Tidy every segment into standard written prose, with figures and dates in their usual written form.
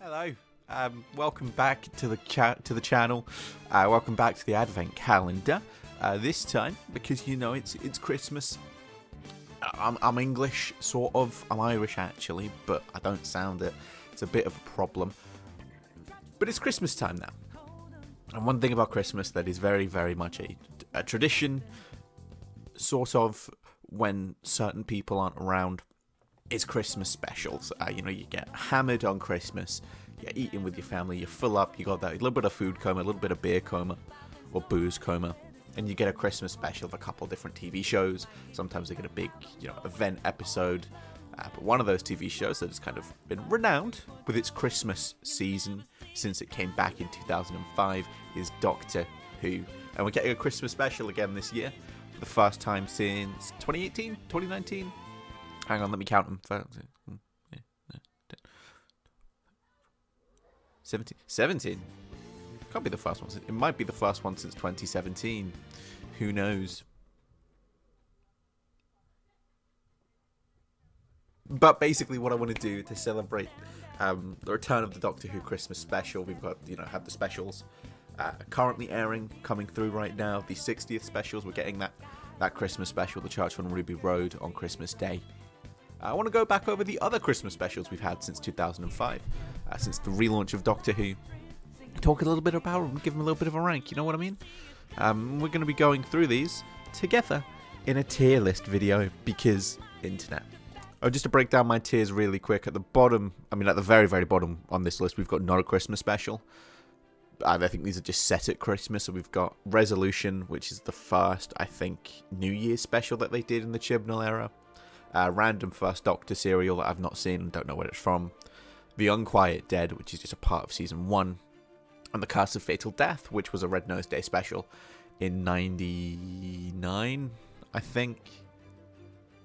Hello, welcome back to the channel. Welcome back to the Advent calendar. This time, because you know it's Christmas. I'm English, sort of. I'm Irish actually, but I don't sound it. It's a bit of a problem. But it's Christmas time now, and one thing about Christmas that is very, very much a tradition, sort of, when certain people aren't around. It's Christmas specials. You know, you get hammered on Christmas, you're eating with your family, you're full up, you got that little bit of food coma, a little bit of beer coma, or booze coma, and you get a Christmas special of a couple different TV shows. Sometimes they get a big, event episode. But one of those TV shows that has kind of been renowned with its Christmas season since it came back in 2005 is Doctor Who. And we're getting a Christmas special again this year, for the first time since 2018, 2019? Hang on, let me count them. 17. Can't be the first one. It might be the first one since 2017. Who knows? But basically, what I want to do to celebrate the return of the Doctor Who Christmas special, we've got, have the specials currently airing, coming through right now. The 60th specials, we're getting that Christmas special, The Church on Ruby Road, on Christmas Day. I want to go back over the other Christmas specials we've had since 2005, since the relaunch of Doctor Who. Talk a little bit about them, give them a little bit of a rank, you know what I mean? We're going to be going through these together in a tier list video, because internet. Oh, just to break down my tiers really quick, at the bottom, at the very, very bottom on this list, we've got not a Christmas special. I think these are just set at Christmas. So we've got Resolution, which is the first, I think, New Year's special that they did in the Chibnall era. Random First Doctor serial that I've not seen and don't know where it's from. The Unquiet Dead, which is just a part of Season 1. And The Curse of Fatal Death, which was a Red Nose Day special in 99, I think.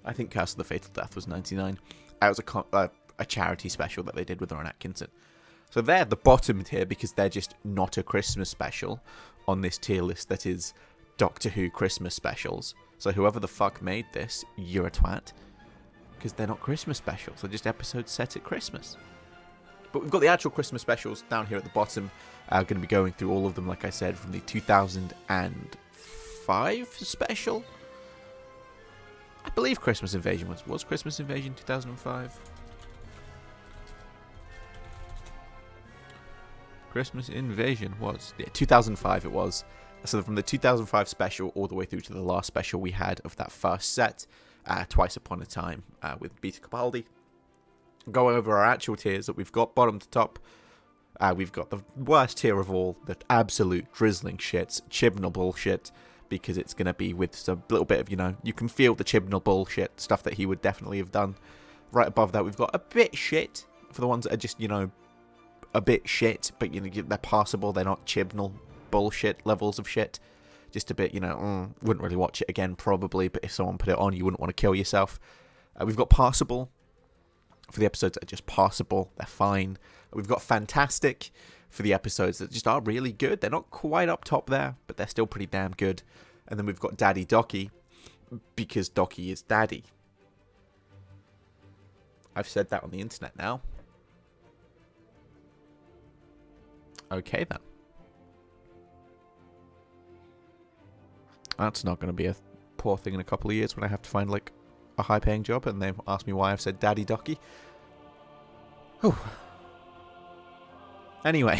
I think Curse of the Fatal Death was 99. It was a charity special that they did with Ron Atkinson. So they're the bottom tier because they're just not a Christmas special on this tier list that is Doctor Who Christmas specials. So whoever the fuck made this, you're a twat. Because they're not Christmas specials, they're just episodes set at Christmas. But we've got the actual Christmas specials down here at the bottom. I'm going to be going through all of them, like I said, from the 2005 special. I believe Christmas Invasion was Christmas Invasion 2005? Christmas Invasion was, yeah, 2005 it was. So from the 2005 special all the way through to the last special we had of that first set, Twice Upon a Time, with Peter Capaldi. Go over our actual tiers that we've got, bottom to top. We've got the worst tier of all, the absolute drizzling shits, Chibnall bullshit, because it's going to be with some little bit of, you can feel the Chibnall bullshit, stuff that he would definitely have done. Right above that, we've got a bit shit, for the ones that are just, a bit shit, but, they're passable, they're not Chibnall bullshit levels of shit. Just a bit, wouldn't really watch it again probably, but if someone put it on, you wouldn't want to kill yourself. We've got passable for the episodes that are just passable, they're fine. We've got fantastic for the episodes that just are really good. They're not quite up top there, but they're still pretty damn good. And then we've got Daddy Docky, because Docky is Daddy. I've said that on the internet now. Okay then. That's not going to be a poor thing in a couple of years when I have to find, like, a high-paying job and they ask me why I've said Daddy Docky. Whew. Anyway.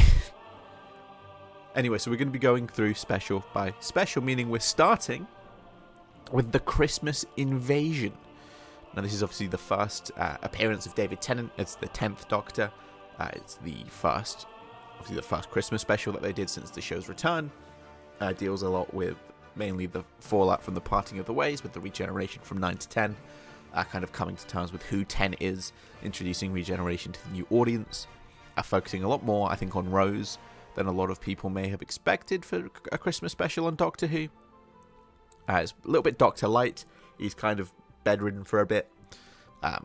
So we're going to be going through special by special, meaning we're starting with the Christmas Invasion. Now, this is obviously the first appearance of David Tennant. It's the 10th Doctor. It's the first Christmas special that they did since the show's return. Deals a lot with mainly the fallout from the parting of the ways, with the regeneration from 9 to 10, kind of coming to terms with who 10 is, introducing regeneration to the new audience, focusing a lot more, I think, on Rose than a lot of people may have expected for a Christmas special on Doctor Who. It's a little bit Doctor Light. He's kind of bedridden for a bit,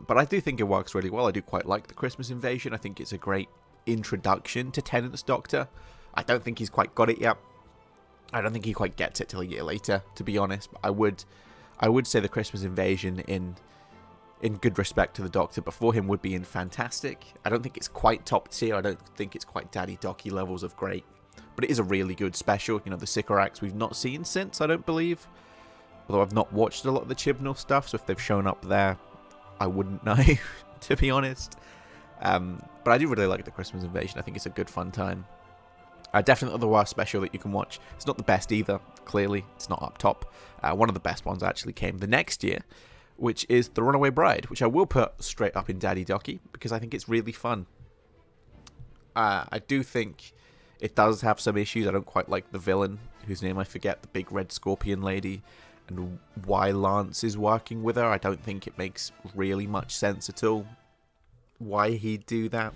but I do think it works really well. I do quite like the Christmas Invasion. I think it's a great introduction to Tennant's Doctor. I don't think he's quite got it yet. I don't think he quite gets it till a year later, to be honest. But I would say the Christmas Invasion in in good respect to the Doctor before him would be in fantastic. I don't think it's quite top tier. I don't think it's quite Daddy Docky levels of great. But it is a really good special. You know, the Sycorax we've not seen since, I don't believe. Although I've not watched a lot of the Chibnall stuff, so if they've shown up there, I wouldn't know, to be honest. But I do really like the Christmas Invasion. I think it's a good fun time. Definitely the worst special that you can watch. It's not the best either, clearly. It's not up top. One of the best ones actually came the next year, which is The Runaway Bride, which I will put straight up in Daddy Docky, because I think it's really fun. I do think it does have some issues. I don't quite like the villain, whose name I forget, the big red scorpion lady, and why Lance is working with her. I don't think it makes really much sense at all why he'd do that.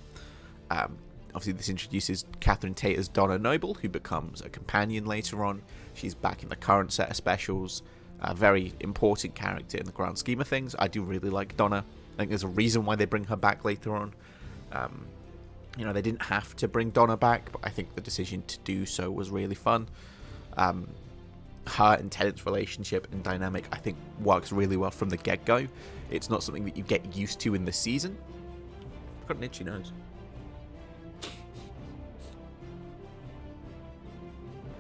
Obviously, this introduces Catherine Tate as Donna Noble, who becomes a companion later on. She's back in the current set of specials. A very important character in the grand scheme of things. I do really like Donna. I think there's a reason why they bring her back later on. You know, they didn't have to bring Donna back, but I think the decision to do so was really fun. Her and Tennant's relationship and dynamic, I think, works really well from the get-go. It's not something that you get used to in the season. I've got an itchy nose.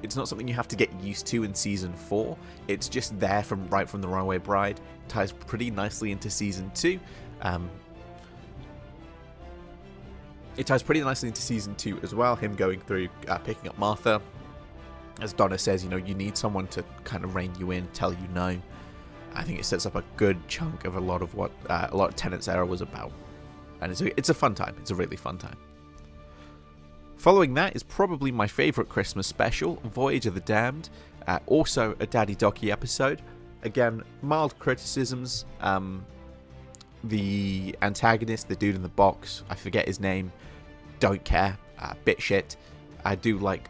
It's not something you have to get used to in Season 4. It's just there right from The Runaway Bride. Ties pretty nicely into Season 2. It ties pretty nicely into Season 2 as well. Him going through, picking up Martha. As Donna says, you know, you need someone to kind of rein you in, tell you no. I think it sets up a good chunk of a lot of what a lot of Tennant's era was about. And it's a fun time. It's a really fun time. Following that is probably my favourite Christmas special, Voyage of the Damned. Also a Daddy Docky episode. Again, mild criticisms. The antagonist, the dude in the box, I forget his name, don't care, bit shit. I do like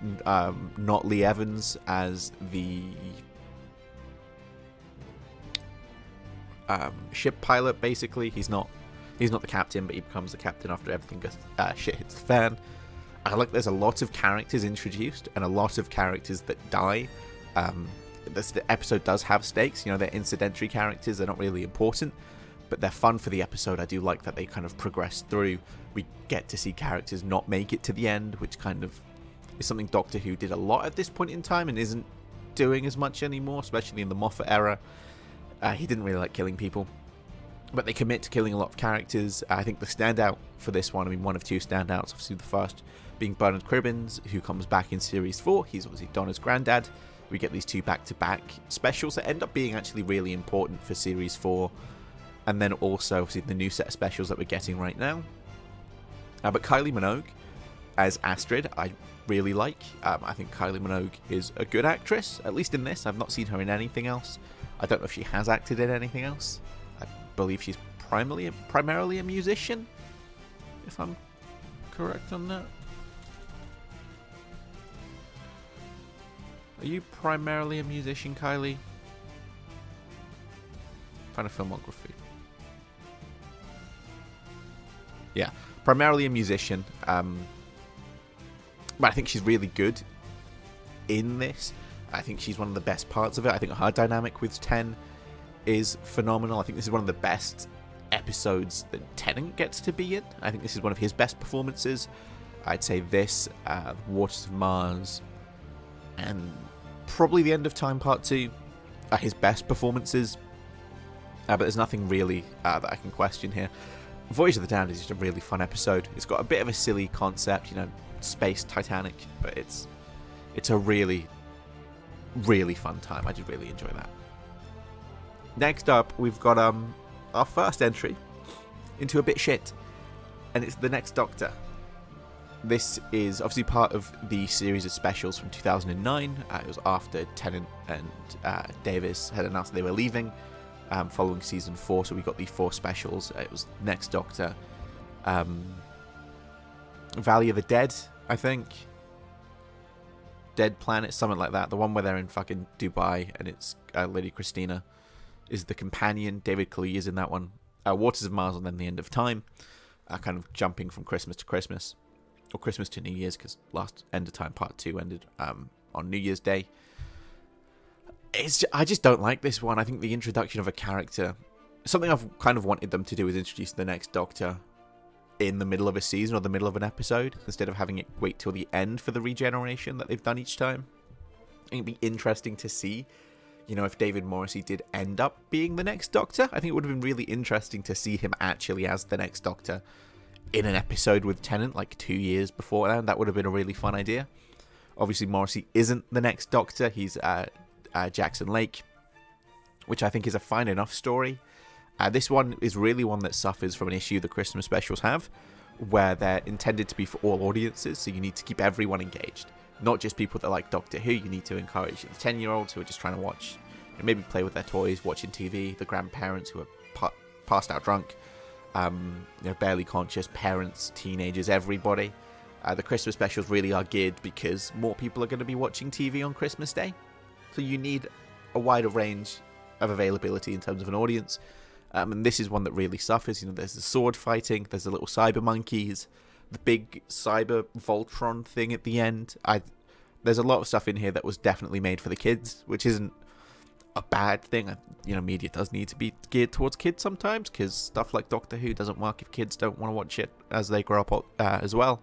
not Lee Evans as the ship pilot, basically. He's not the captain, but he becomes the captain after everything goes shit hits the fan. I like there's a lot of characters introduced and a lot of characters that die. The episode does have stakes, you know, they're incidental characters, they're not really important, but they're fun for the episode. I do like that they kind of progress through. We get to see characters not make it to the end, which kind of is something Doctor Who did a lot at this point in time and isn't doing as much anymore, especially in the Moffat era. He didn't really like killing people, but they commit to killing a lot of characters. I think the standout for this one, I mean, one of two standouts, obviously the first being Bernard Cribbins, who comes back in Series 4. He's obviously Donna's granddad. We get these two back-to-back specials that end up being actually really important for Series 4. And then also, obviously, the new set of specials that we're getting right now. But Kylie Minogue as Astrid, I really like. I think Kylie Minogue is a good actress, at least in this. I've not seen her in anything else. I don't know if she has acted in anything else. I believe she's primarily a musician, if I'm correct on that. Are you primarily a musician, Kylie? Find a filmography. Yeah, primarily a musician. But I think she's really good in this. I think she's one of the best parts of it. I think her dynamic with Ten is phenomenal. I think this is one of the best episodes that Tennant gets to be in. I think this is one of his best performances. I'd say this, Waters of Mars, and probably The End of Time Part 2 are his best performances. But there's nothing really that I can question here. Voyage of the Damned is just a really fun episode. It's got a bit of a silly concept, you know, space Titanic, but it's a really, really fun time. I did really enjoy that. Next up, we've got our first entry into a bit shit, and it's The Next Doctor. This is obviously part of the series of specials from 2009. It was after Tennant and Davis had announced they were leaving following season 4, so we got the 4 specials. It was Next Doctor, Valley of the Dead, I think, Dead Planet, something like that. The one where they're in fucking Dubai and it's Lady Christina is the companion. David Kaluuya is in that one. Waters of Mars, and then The End of Time, kind of jumping from Christmas to Christmas. Or Christmas to New Year's, because last End of Time Part 2 ended on New Year's Day. I just don't like this one. I think the introduction of a character something I've kind of wanted them to do is introduce the next Doctor in the middle of a season or the middle of an episode, instead of having it wait till the end for the regeneration that they've done each time. It'd be interesting to see, you know, if David Morrissey did end up being the next Doctor. I think it would have been really interesting to see him actually as the next Doctor in an episode with Tennant, like 2 years before that. That would have been a really fun idea. Obviously, Morrissey isn't the next Doctor. He's Jackson Lake, which I think is a fine enough story. This one is really one that suffers from an issue the Christmas specials have, where they're intended to be for all audiences, so you need to keep everyone engaged. Not just people that like Doctor Who, you need to encourage the 10-year-olds who are just trying to watch, and maybe play with their toys, watching TV, the grandparents who are passed out drunk, you know, barely conscious, parents, teenagers, everybody. The Christmas specials really are geared because more people are going to be watching TV on Christmas Day, so you need a wider range of availability in terms of an audience. And this is one that really suffers. You know, there's the sword fighting, there's the little cyber monkeys, the big cyber Voltron thing at the end. There's a lot of stuff in here that was definitely made for the kids, which isn't a bad thing. You know, media does need to be geared towards kids sometimes, because stuff like Doctor Who doesn't work if kids don't want to watch it as they grow up as well.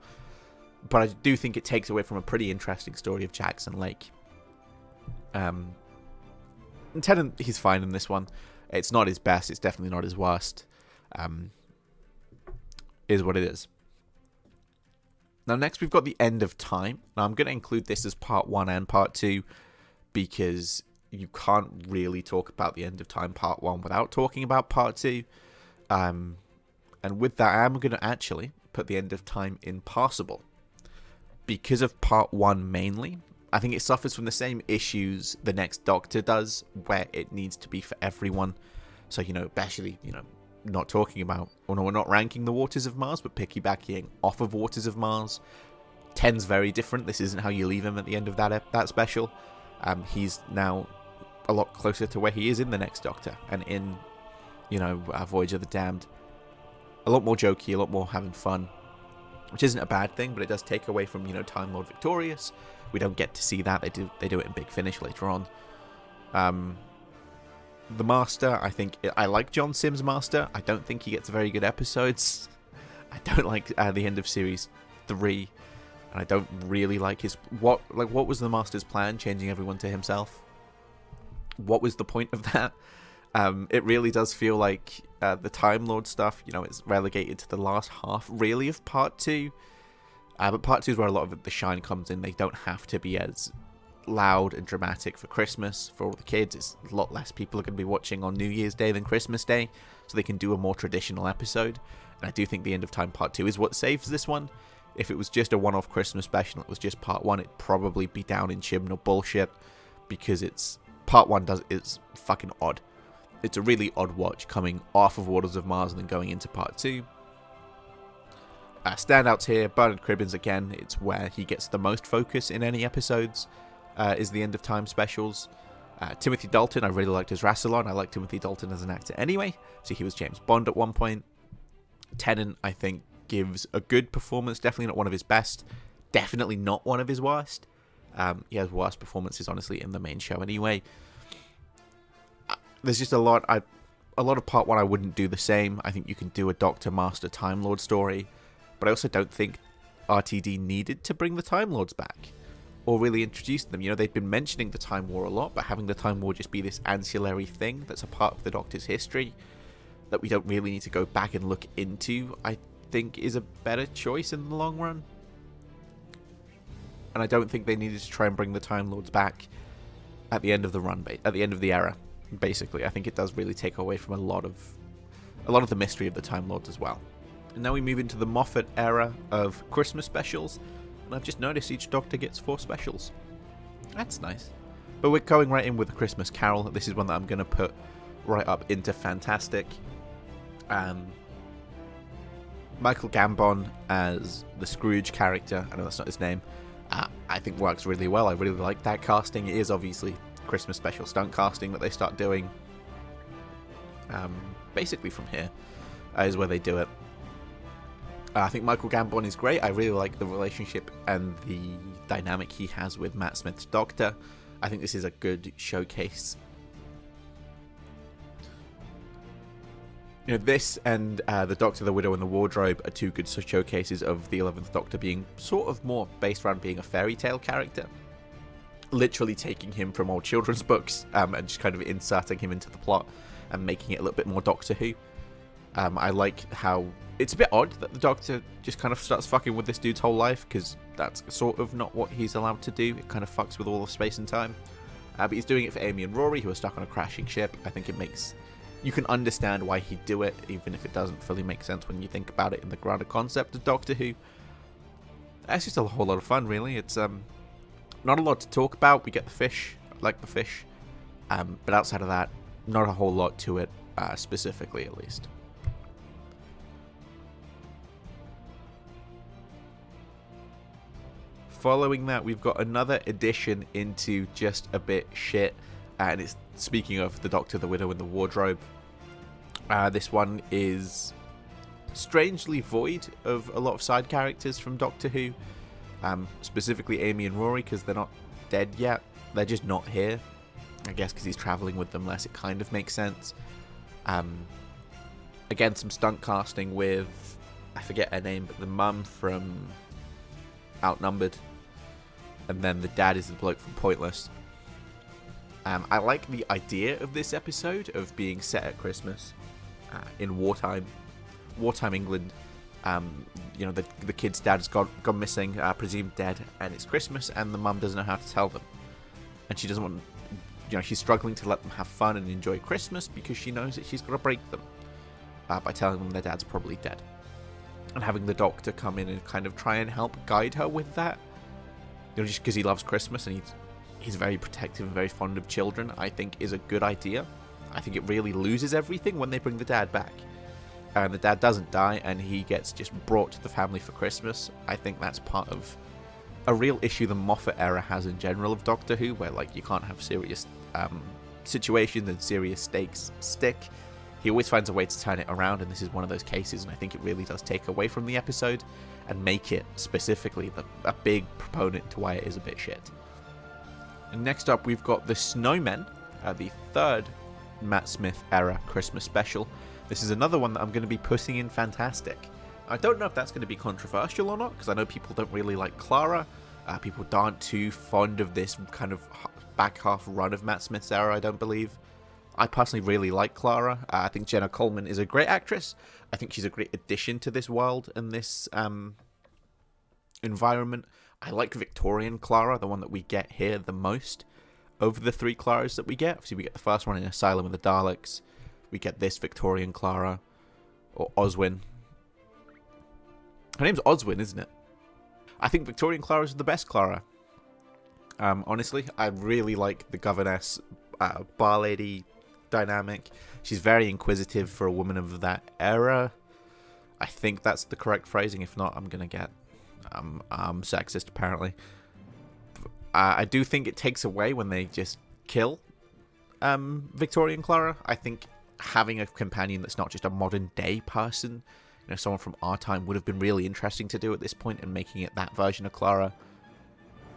But I do think it takes away from a pretty interesting story of Jackson Lake. And Tennant, he's fine in this one. It's not his best. It's definitely not his worst. Is what it is. Now, next we've got the End of Time. Now, I'm going to include this as part 1 and part 2 because you can't really talk about the End of Time part 1 without talking about part 2. And with that, I'm going to actually put the End of Time impossible. Because of part 1 mainly, I think it suffers from the same issues the next Doctor does, where it needs to be for everyone. So, you know, especially, you know, not talking about, or no, we're not ranking the Waters of Mars, but piggybacking off of Waters of Mars. Ten's very different. This isn't how you leave him at the end of that special. He's now a lot closer to where he is in the next Doctor, and in, you know, Voyage of the Damned. A lot more jokey, a lot more having fun, which isn't a bad thing, but it does take away from, you know, Time Lord Victorious. We don't get to see that. They do it in Big Finish later on. The Master, I like John Simm's Master. I don't think he gets very good episodes. I don't like the end of Series 3, and I don't really like his... What was the Master's plan, changing everyone to himself? What was the point of that? It really does feel like the Time Lord stuff, you know, it's relegated to the last half, really, of Part 2. But Part 2 is where a lot of the shine comes in. They don't have to be as loud and dramatic for Christmas. For all the kids, it's a lot less people are going to be watching on New Year's Day than Christmas Day, so they can do a more traditional episode. And I do think the End of Time Part 2 is what saves this one. If it was just a one-off Christmas special, it was just Part 1, it'd probably be down in Chibnall bullshit, because it's... Part 1 is fucking odd. It's a really odd watch, coming off of Waters of Mars and then going into Part 2. Standouts here, Bernard Cribbins again, it's where he gets the most focus in any episodes, is the End of Time specials. Timothy Dalton, I really liked as Rassilon. I like Timothy Dalton as an actor anyway, so he was James Bond at one point. Tennant, I think, gives a good performance, definitely not one of his best, definitely not one of his worst. He has worse performances, honestly, in the main show anyway. There's just a lot of Part 1 I wouldn't do the same. I think you can do a Doctor, Master, Time Lord story, but I also don't think RTD needed to bring the Time Lords back, or really introduce them. You know, they've been mentioning the Time War a lot, but having the Time War just be this ancillary thing that's a part of the Doctor's history that we don't really need to go back and look into, I think is a better choice in the long run. And I don't think they needed to try and bring the Time Lords back at the end of the run, at the end of the era. Basically, I think it does really take away from a lot of the mystery of the Time Lords as well. And now we move into the Moffat era of Christmas specials, and I've just noticed each Doctor gets 4 specials. That's nice. But we're going right in with the Christmas Carol. This is one that I'm going to put right up into Fantastic. Michael Gambon as the Scrooge character, I know that's not his name, I think works really well. I really like that casting. It is obviously Christmas special stunt casting that they start doing. Basically from here is where they do it. I think Michael Gambon is great. I really like the relationship and the dynamic he has with Matt Smith's Doctor. I think this is a good showcase You know, this and The Doctor, the Widow, and the Wardrobe are two good showcases of the 11th Doctor being sort of more based around being a fairy tale character. Literally taking him from old children's books and just kind of inserting him into the plot and making it a little bit more Doctor Who. I like how it's a bit odd that the Doctor just kind of starts fucking with this dude's whole life, because that's sort of not what he's allowed to do. It kind of fucks with all of space and time. But he's doing it for Amy and Rory, who are stuck on a crashing ship. I think it makes... You can understand why he'd do it, even if it doesn't fully make sense when you think about it in the grander concept of Doctor Who. It's just a whole lot of fun, really. It's not a lot to talk about. We get the fish, I like the fish. But outside of that, not a whole lot to it, specifically at least. Following that, we've got another addition into just a bit shit, and it's, speaking of The Doctor, the Widow, and the Wardrobe. This one is strangely void of a lot of side characters from Doctor Who, specifically Amy and Rory, because they're not dead yet. They're just not here. I guess because he's traveling with them less, it kind of makes sense. Again, some stunt casting with, I forget her name, but the mum from Outnumbered, and then the dad is the bloke from Pointless. I like the idea of this episode of being set at Christmas in wartime England. You know, the kid's dad has gone missing, presumed dead, and it's Christmas, and the mum doesn't know how to tell them, and she doesn't want, you know, she's struggling to let them have fun and enjoy Christmas because she knows that she's got to break them by telling them their dad's probably dead, and having the Doctor come in and kind of try and help guide her with that. You know, just because he loves Christmas and he's very protective and very fond of children, I think is a good idea. I think it really loses everything when they bring the dad back. And the dad doesn't die, and he gets just brought to the family for Christmas. I think that's part of a real issue the Moffat era has in general of Doctor Who, where, like, you can't have serious situations and serious stakes stick. He always finds a way to turn it around, and this is one of those cases, and I think it really does take away from the episode and make it specifically a big proponent to why it is a bit shit. And next up, we've got The Snowmen, the third Matt Smith era Christmas special. This is another one that I'm going to be putting in Fantastic. I don't know if that's going to be controversial or not, because I know people don't really like Clara. People aren't too fond of this kind of back half run of Matt Smith's era, I don't believe. I personally really like Clara. I think Jenna Coleman is a great actress. I think she's a great addition to this world and this environment. I like Victorian Clara, the one that we get here the most, over the three Claras that we get. Obviously, we get the first one in Asylum with the Daleks. We get this Victorian Clara, or Oswin. Her name's Oswin, isn't it? I think Victorian Clara is the best Clara. Honestly, I really like the governess bar lady dynamic. She's very inquisitive for a woman of that era. I think that's the correct phrasing. If not, I'm gonna get sexist apparently. I do think it takes away when they just kill Victorian Clara. I think having a companion that's not just a modern day person, you know, someone from our time, would have been really interesting to do at this point, and making it that version of Clara.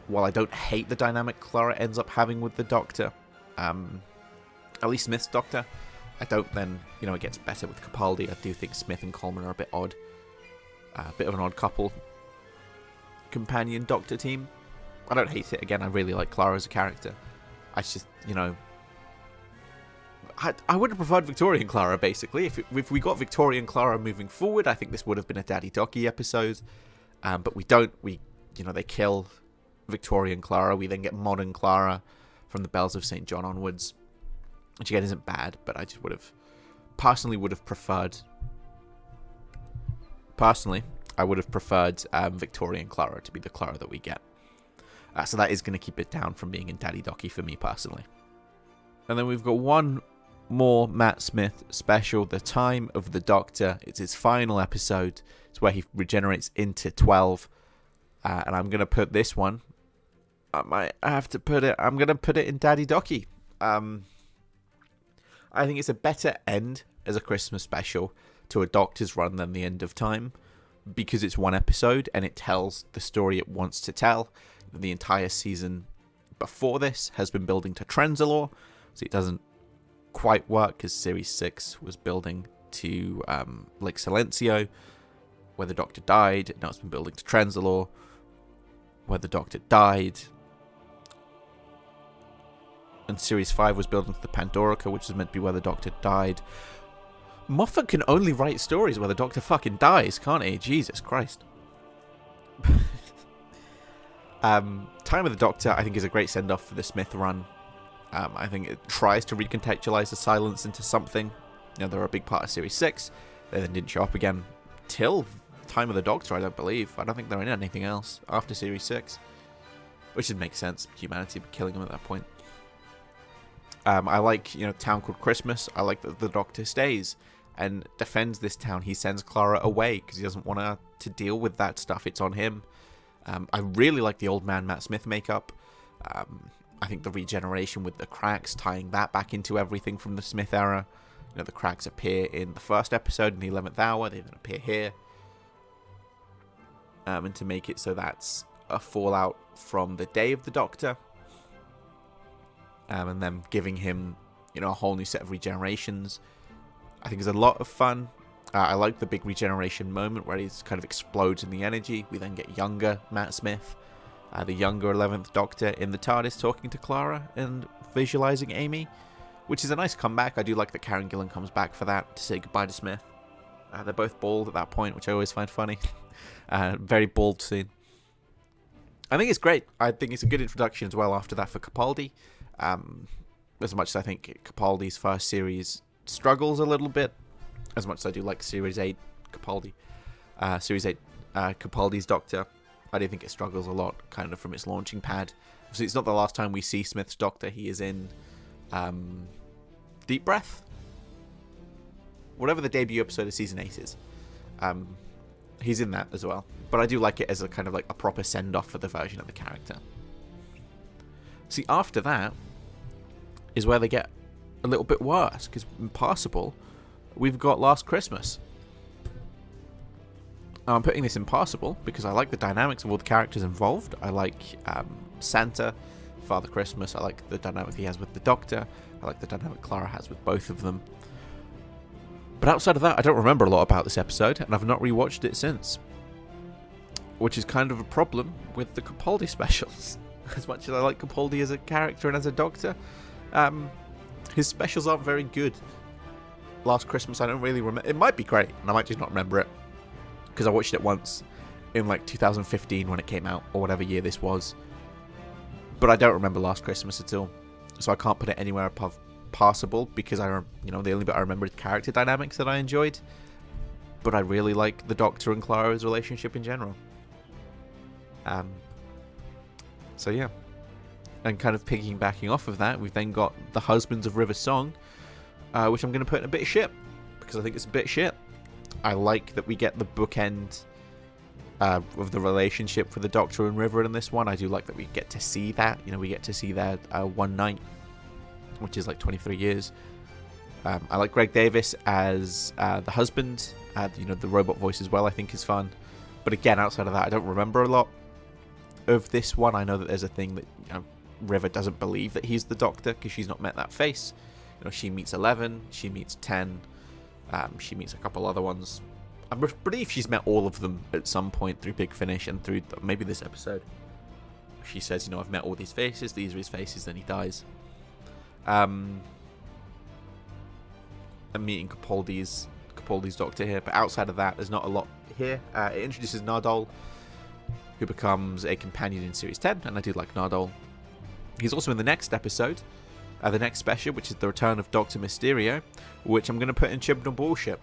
While I don't hate the dynamic Clara ends up having with the Doctor, at least Smith's Doctor, I don't then, you know, it gets better with Capaldi. I do think Smith and Coleman are a bit odd. A bit of an odd couple. Companion Doctor team. I don't hate it. Again, I really like Clara as a character. I just, you know, I would have preferred Victorian Clara, basically. If we got Victorian Clara moving forward, I think this would have been a Daddy Docky episode. But we don't. You know, they kill Victorian Clara. We then get modern Clara from the Bells of St. John onwards, which again isn't bad, but I just personally would have preferred Victorian Clara to be the Clara that we get. So that is going to keep it down from being in Daddy Docky for me personally. And then we've got one more Matt Smith special, The Time of the Doctor. It's his final episode. It's where he regenerates into 12. And I'm going to put this one, I'm going to put it in Daddy Docky. I think it's a better end as a Christmas special to a Doctor's run than the End of Time, because it's one episode and it tells the story it wants to tell. The entire season before this has been building to Trenzalore, so it doesn't quite work, because Series 6 was building to Lake Silencio, where the Doctor died. Now it's been building to Trenzalore, where the Doctor died. And Series 5 was building to the Pandorica, which is meant to be where the Doctor died. Moffat can only write stories where the Doctor fucking dies, can't he? Jesus Christ. Time of the Doctor, I think, is a great send-off for the Smith run. I think it tries to recontextualize the silence into something. You know, they're a big part of Series 6. They then didn't show up again till Time of the Doctor, I don't believe. I don't think they're in anything else after Series 6. Which would make sense. Humanity would be killing them at that point. I like, you know, Town Called Christmas. I like that the Doctor stays and defends this town. He sends Clara away because he doesn't want her to deal with that stuff. It's on him. I really like the old man Matt Smith makeup. I think the regeneration with the cracks, tying that back into everything from the Smith era. You know, the cracks appear in the first episode in the 11th hour. They then appear here. And to make it so that's a fallout from the day of the Doctor. And then giving him, you know, a whole new set of regenerations. I think it's a lot of fun. I like the big regeneration moment where he kind of explodes in the energy. We then get younger Matt Smith, the younger 11th Doctor in the TARDIS talking to Clara and visualizing Amy, which is a nice comeback. I do like that Karen Gillan comes back for that to say goodbye to Smith. They're both bald at that point, which I always find funny. Very bald scene. I think it's great. I think it's a good introduction as well after that for Capaldi. As much as I think Capaldi's first series struggles a little bit, as much as I do like Series 8 Capaldi, Series 8 Capaldi's Doctor, I do think it struggles a lot kind of from its launching pad. So it's not the last time we see Smith's Doctor. He is in Deep Breath, whatever the debut episode of Season 8 is. He's in that as well. But I do like it as a kind of like a proper send-off for the version of the character. See, after that is where they get a little bit worse, because Impossible, we've got Last Christmas. I'm putting this Impossible because I like the dynamics of all the characters involved. I like Santa, Father Christmas. I like the dynamic he has with the Doctor. I like the dynamic Clara has with both of them. But outside of that, I don't remember a lot about this episode, and I've not rewatched it since. Which is kind of a problem with the Capaldi specials. As much as I like Capaldi as a character and as a Doctor, his specials aren't very good. Last Christmas, I don't really remember. It might be great, and I might just not remember it. Because I watched it once in like 2015 when it came out, or whatever year this was. But I don't remember Last Christmas at all. So I can't put it anywhere above passable, because the only bit I remember is character dynamics that I enjoyed. But I really like the Doctor and Clara's relationship in general. So yeah. And kind of piggybacking off of that, we've then got The Husbands of River Song, which I'm going to put in a bit of shit, because I think it's a bit shit. I like that we get the bookend of the relationship for the Doctor and River in this one. I do like that we get to see that. You know, we get to see that one night, which is like 23 years. I like Greg Davis as the husband. The robot voice as well, I think, is fun. But again, outside of that, I don't remember a lot of this one. I know that there's a thing that, you know, River doesn't believe that he's the Doctor because she's not met that face. You know, she meets 11, she meets 10, she meets a couple other ones. I believe she's met all of them at some point through Big Finish and through maybe this episode. She says, you know, I've met all these faces, these are his faces, then he dies. I'm meeting Capaldi's Doctor here, but outside of that, there's not a lot here. It introduces Nardole, who becomes a companion in Series 10, and I do like Nardole. He's also in the next episode, the next special, which is the return of Dr. Mysterio, which I'm going to put in Chibnall Bullshit.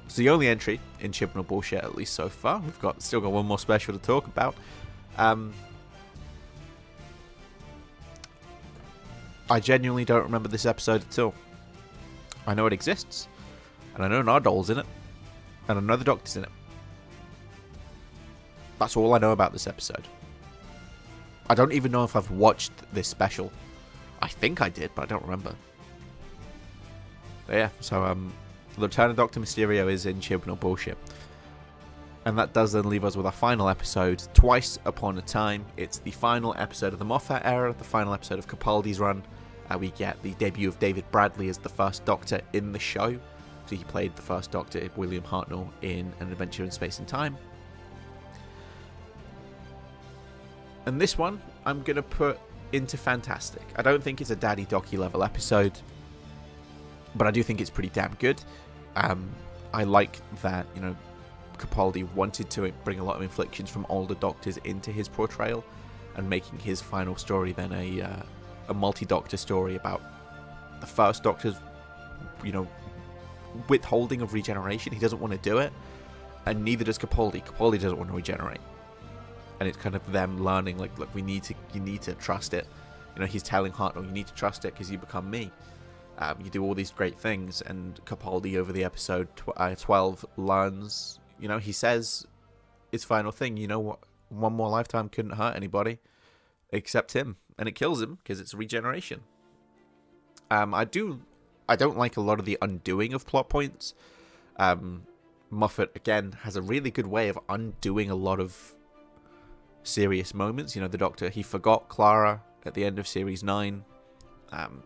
It's the only entry in Chibnall Bullshit, at least so far. We've still got one more special to talk about. I genuinely don't remember this episode at all. I know it exists, and I know Nardole's in it, and I know the Doctor's in it. That's all I know about this episode. I don't even know if I've watched this special. I think I did, but I don't remember. But yeah, so the return of Dr. Mysterio is in Chibnall Bullshit. And that does then leave us with our final episode, Twice Upon a Time. It's the final episode of the Moffat era, the final episode of Capaldi's run. We get the debut of David Bradley as the first Doctor in the show. So he played the first Doctor, William Hartnell, in An Adventure in Space and Time. And this one, I'm going to put into fantastic. I don't think it's a Daddy Docky level episode, but I do think it's pretty damn good. I like that, you know, Capaldi wanted to bring a lot of inflictions from older Doctors into his portrayal, and making his final story then a multi-Doctor story about the first Doctor's, you know, withholding of regeneration. He doesn't want to do it, and neither does Capaldi. Capaldi doesn't want to regenerate, and it's kind of them learning, like, look, you need to trust it. You know, he's telling Hartnell, you need to trust it because you become me. You do all these great things, and Capaldi over the episode 12 learns, you know, he says his final thing, you know what, one more lifetime couldn't hurt anybody except him, and it kills him because it's regeneration. I don't like a lot of the undoing of plot points. Moffat, again, has a really good way of undoing a lot of serious moments. You know, the Doctor, he forgot Clara at the end of Series 9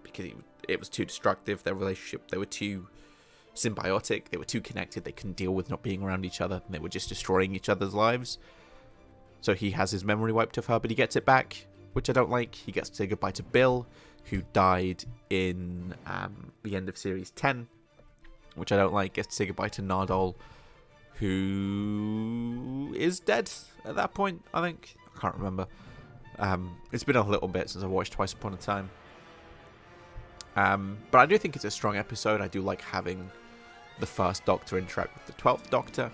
because it was too destructive, their relationship. They were too symbiotic, they were too connected, they couldn't deal with not being around each other, and they were just destroying each other's lives. So he has his memory wiped of her, but he gets it back, which I don't like. He gets to say goodbye to Bill, who died in the end of Series 10, which I don't like. Gets to say goodbye to Nardole, who is dead at that point, I think. I can't remember. It's been a little bit since I watched Twice Upon a Time. But I do think it's a strong episode. I do like having the first Doctor interact with the 12th Doctor.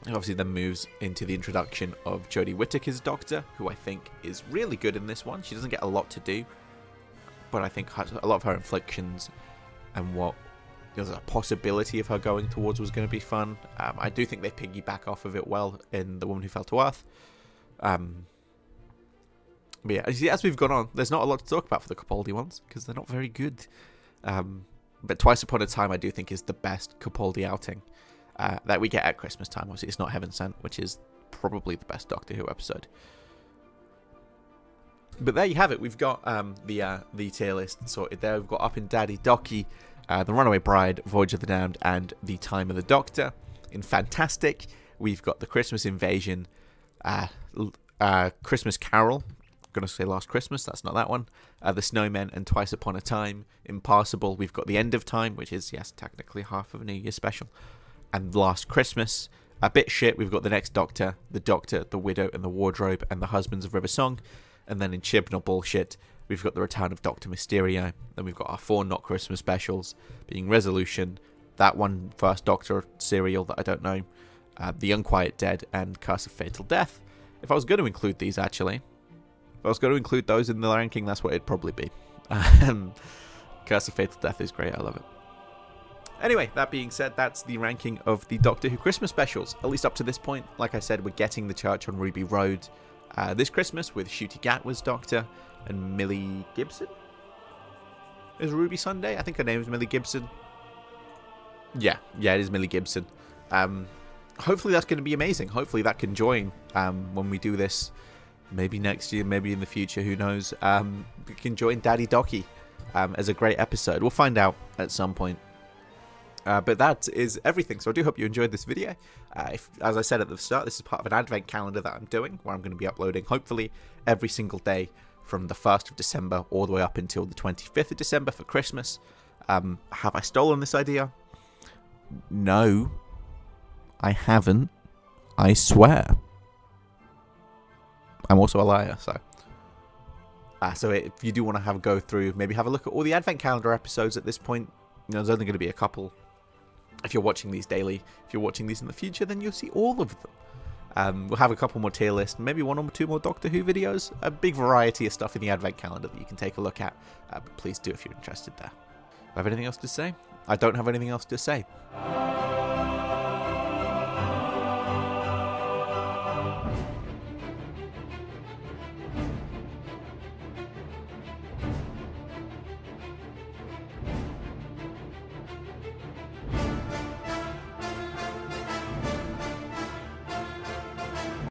And obviously then moves into the introduction of Jodie Whittaker's Doctor, who I think is really good in this one. She doesn't get a lot to do, but I think a lot of her inflictions and what there's a possibility of her going towards was going to be fun. I do think they piggyback off of it well in The Woman Who Fell to Earth. But yeah, as we've gone on, there's not a lot to talk about for the Capaldi ones, because they're not very good. But Twice Upon a Time I do think is the best Capaldi outing that we get at Christmas time. Obviously, it's not Heaven Sent, which is probably the best Doctor Who episode. But there you have it. We've got the tier list sorted there. We've got Up in Daddy Docky, The Runaway Bride, Voyage of the Damned, and The Time of the Doctor. In Fantastic, we've got The Christmas Invasion, Christmas Carol, I'm going to say Last Christmas, that's not that one, The Snowmen, and Twice Upon a Time. Impossible, we've got The End of Time, which is, yes, technically half of a New Year special, and Last Christmas. A bit shit, we've got The Next Doctor, The Doctor, The Widow, and The Wardrobe, and The Husbands of River Song. And then in Chibnall bullshit, we've got The Return of Dr. Mysterio. Then we've got our 4 not Christmas specials, being Resolution, that one First Doctor serial that I don't know, The Unquiet Dead, and Curse of Fatal Death. If I was going to include these, actually, if I was going to include those in the ranking, that's what it'd probably be. Curse of Fatal Death is great, I love it. Anyway, that being said, that's the ranking of the Doctor Who Christmas specials, at least up to this point. Like I said, we're getting The Church on Ruby Road this Christmas with Ncuti Gatwa's Doctor and Millie Gibson. Is Ruby Sunday? I think her name is Millie Gibson. Yeah, it is Millie Gibson. Hopefully that's going to be amazing. Hopefully that can join when we do this. Maybe next year, maybe in the future, who knows. We can join Daddy Docky as a great episode. We'll find out at some point. But that is everything. So I do hope you enjoyed this video. As I said at the start, this is part of an advent calendar that I'm doing, where I'm going to be uploading hopefully every single day from the 1st of December all the way up until the 25th of December for Christmas. Have I stolen this idea? No, I haven't. I swear. I'm also a liar, so. So if you do want to have a go through, maybe have a look at all the advent calendar episodes at this point. You know, there's only going to be a couple. If you're watching these daily, if you're watching these in the future, then you'll see all of them. We'll have a couple more tier lists, maybe 1 or 2 more Doctor Who videos. A big variety of stuff in the advent calendar that you can take a look at. But please do if you're interested there. Do I have anything else to say? I don't have anything else to say.